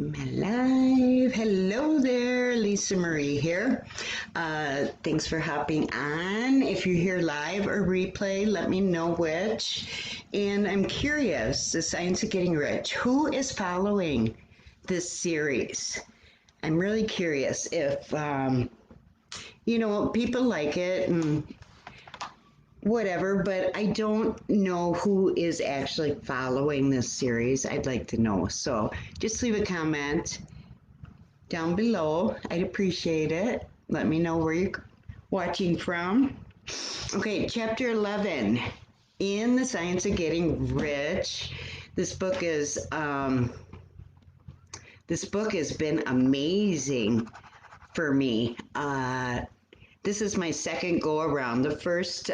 My live. Hello there, Lisa Marie here. Thanks for hopping on. If you're here live or replay, let me know which. And I'm curious, The Science of Getting Rich, who is following this series? I'm really curious if, people like it and whatever, but I don't know who is actually following this series. I'd like to know. So just leave a comment down below. I'd appreciate it. Let me know where you're watching from. Okay, chapter 11 in The Science of Getting Rich. This book has been amazing for me. This is my second go around. The first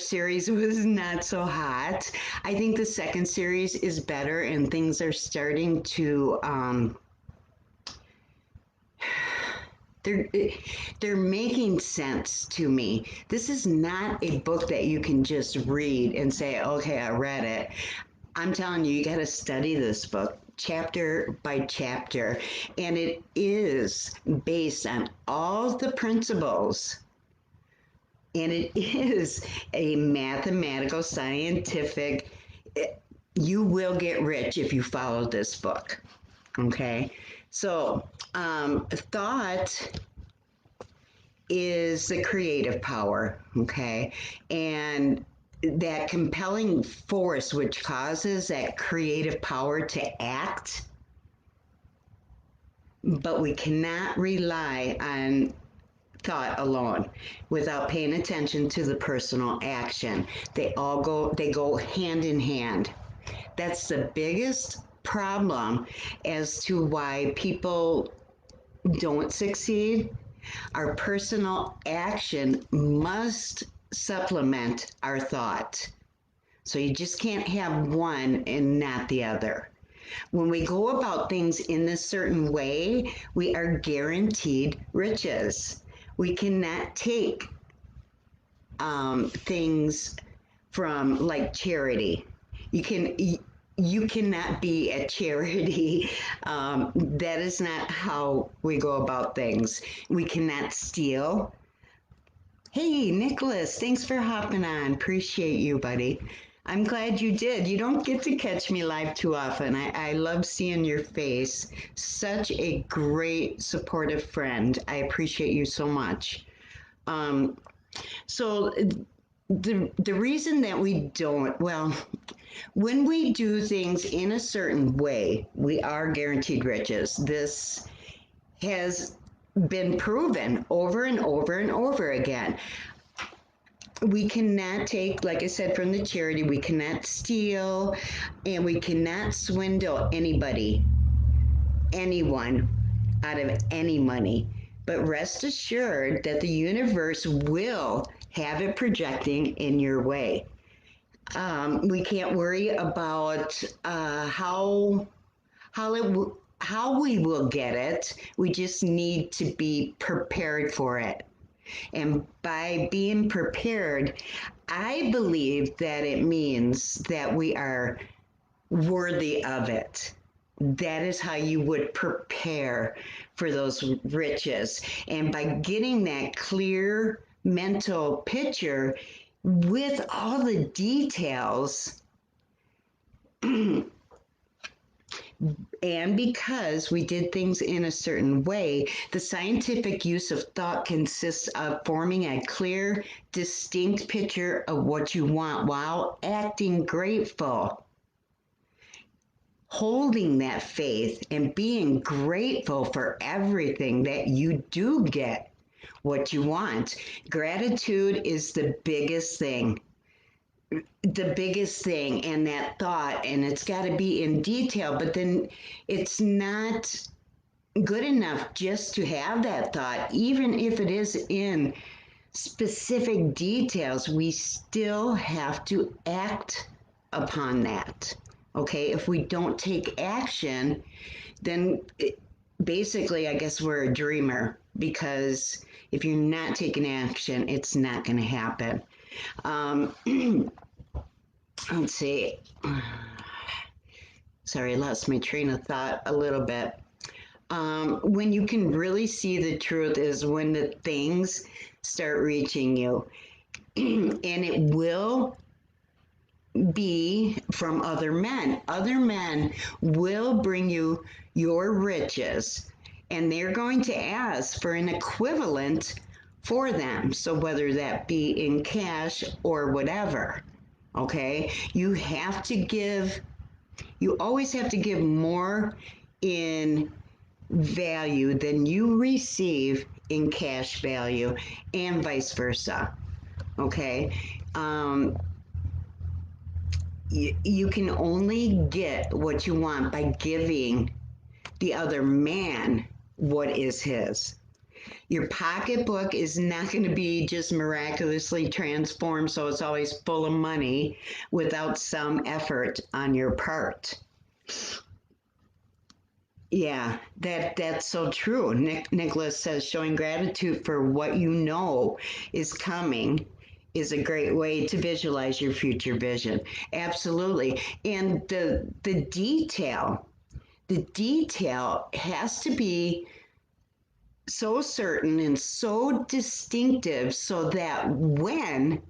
series was not so hot. I think the second series is better, and things are starting to they're making sense to me. This is not a book that you can just read and say, okay, I read it. I'm telling you, you got to study this book chapter by chapter, and it is based on all the principles, and it is a mathematical, scientific, you will get rich if you follow this book. Okay, so thought is the creative power, okay, and that compelling force which causes that creative power to act, but we cannot rely on thought alone without paying attention to the personal action. They go hand in hand. That's the biggest problem as to why people don't succeed. Our personal action must supplement our thought. So you just can't have one and not the other. When we go about things in this certain way, we are guaranteed riches. We cannot take things from like charity. You cannot be a charity. That is not how we go about things. We cannot steal. Hey, Nicholas, thanks for hopping on. Appreciate you, buddy. I'm glad you did. You don't get to catch me live too often. I love seeing your face. Such a great, supportive friend. I appreciate you so much. So the reason that we don't, when we do things in a certain way, we are guaranteed riches. This has been proven over and over and over again. We cannot take, like I said, from the charity, we cannot steal, and we cannot swindle anyone out of any money. But rest assured that the universe will have it projecting in your way. We can't worry about how we will get it. We just need to be prepared for it. And by being prepared, I believe that it means that we are worthy of it. That is how you would prepare for those riches. And by getting that clear mental picture with all the details, and because we did things in a certain way, the scientific use of thought consists of forming a clear, distinct picture of what you want while acting grateful. Holding that faith and being grateful for everything that you do get what you want. Gratitude is the biggest thing. And that thought, and it's got to be in detail, but then it's not good enough just to have that thought. Even if it is in specific details, we still have to act upon that. Okay, if we don't take action, then basically I guess we're a dreamer, because if you're not taking action, it's not going to happen. Let's see. Sorry, I lost my train of thought a little bit. When you can really see the truth is when the things start reaching you. And it will be from other men. Other men will bring you your riches, and they're going to ask for an equivalent for them. So, whether that be in cash or whatever, okay, you always have to give more in value than you receive in cash value, and vice versa. Okay. You can only get what you want by giving the other man what is his. Your pocketbook is not going to be just miraculously transformed so it's always full of money without some effort on your part. Yeah, that's so true. Nicholas says showing gratitude for what you know is coming is a great way to visualize your future vision. Absolutely. And the detail has to be so certain and so distinctive so that when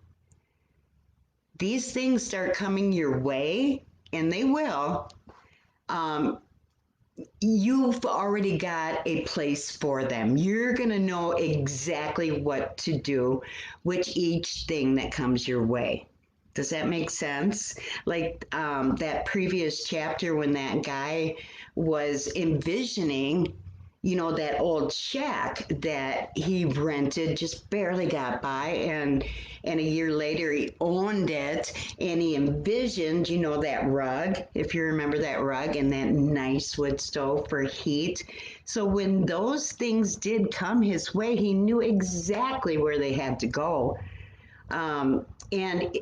these things start coming your way, and they will, um, you've already got a place for them. You're going to know exactly what to do with each thing that comes your way. Does that make sense? Like that previous chapter when that guy was envisioning, that old shack that he rented, just barely got by, and a year later he owned it, and he envisioned, that rug, if you remember that rug, and that nice wood stove for heat. So when those things did come his way, he knew exactly where they had to go. And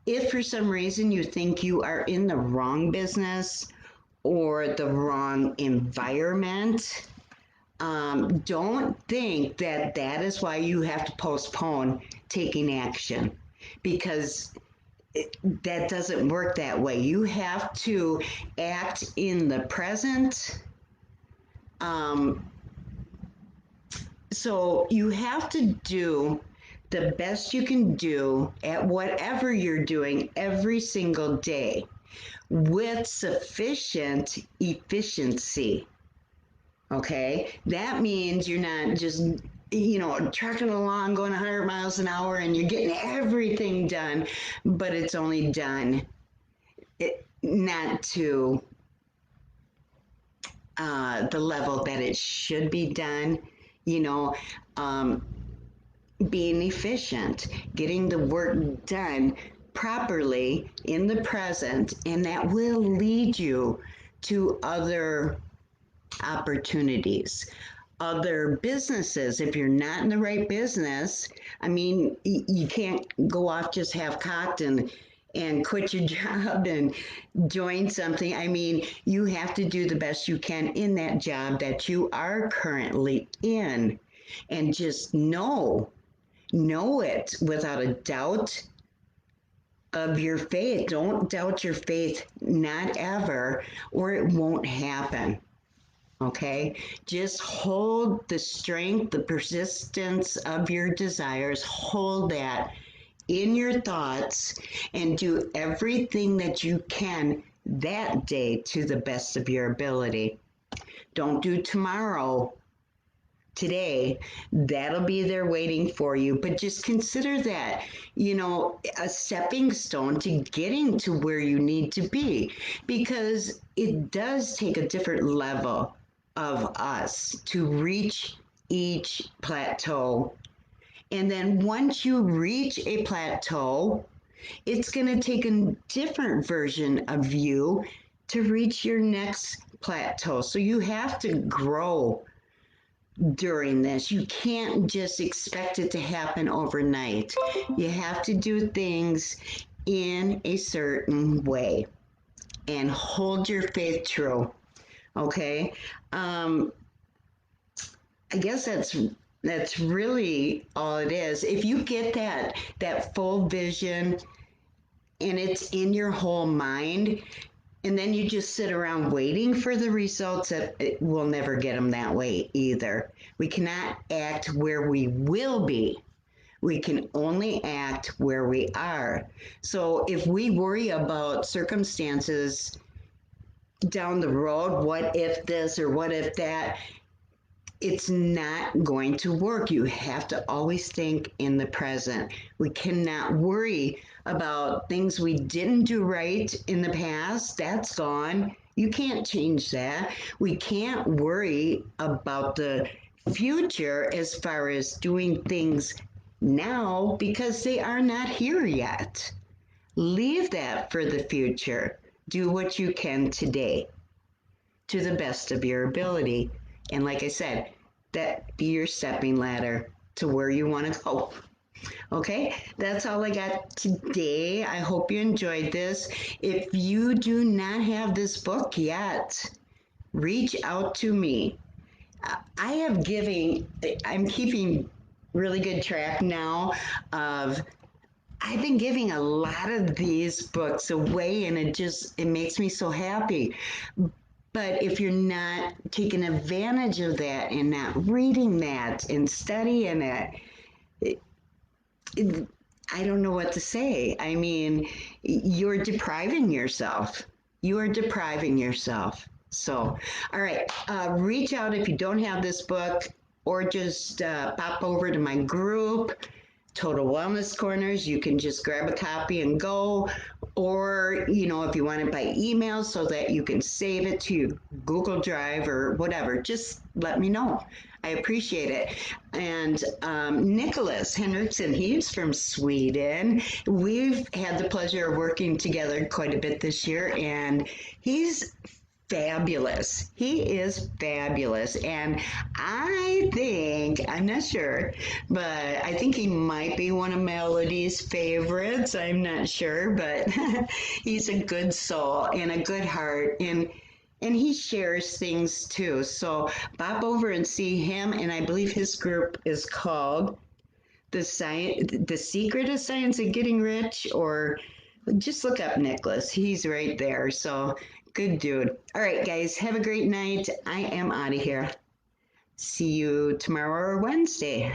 if for some reason you think you are in the wrong business or the wrong environment, don't think that that is why you have to postpone taking action, because that doesn't work that way. You have to act in the present. Um, so you have to do the best you can do at whatever you're doing every single day with sufficient efficiency. Okay, that means you're not just trucking along going 100 miles an hour and you're getting everything done, but it's only done not to the level that it should be done. you know um, Being efficient, getting the work done properly in the present, and that will lead you to other opportunities, other businesses. If you're not in the right business, I mean, you can't go off just half cocked and quit your job and join something. I mean, you have to do the best you can in that job that you are currently in, and just know it without a doubt of your faith. Don't doubt your faith, not ever, or it won't happen. Okay, just hold the strength, the persistence of your desires, hold that in your thoughts, and do everything that you can that day to the best of your ability. Don't do tomorrow, today. That'll be there waiting for you, but just consider that, a stepping stone to getting to where you need to be, because it does take a different level of us to reach each plateau. And then once you reach a plateau, it's going to take a different version of you to reach your next plateau. So you have to grow during this. You can't just expect it to happen overnight. You have to do things in a certain way and hold your faith true. Okay. I guess that's really all it is. If you get that full vision and it's in your whole mind, and then you just sit around waiting for the results, that we'll never get them that way either. We cannot act where we will be. We can only act where we are. So if we worry about circumstances down the road, what if this or what if that, it's not going to work. You have to always think in the present. We cannot worry about things we didn't do right in the past. That's gone. You can't change that. We can't worry about the future as far as doing things now because they are not here yet. Leave that for the future. Do what you can today to the best of your ability. And like I said, that be your stepping ladder to where you want to go. Okay, that's all I got today. I hope you enjoyed this. If you do not have this book yet, reach out to me. I'm keeping really good track now of I've been giving a lot of these books away, and it makes me so happy. But if you're not taking advantage of that and not reading that and studying it, I don't know what to say. I mean, you're depriving yourself. You are depriving yourself. So, all right, reach out if you don't have this book, or just pop over to my group, Total Wellness Corners. You can just grab a copy and go, or if you want it by email so that you can save it to Google Drive or whatever, just let me know. I appreciate it. And Nicholas Henriksen, he's from Sweden. We've had the pleasure of working together quite a bit this year, and he's fabulous. He is fabulous. And I'm not sure, but I think he might be one of Melody's favorites. I'm not sure, but he's a good soul and a good heart. And he shares things too. So pop over and see him. And I believe his group is called The Secret of Science of Getting Rich, or just look up Nicholas. He's right there. So good dude. All right, guys, have a great night. I am out of here. See you tomorrow or Wednesday.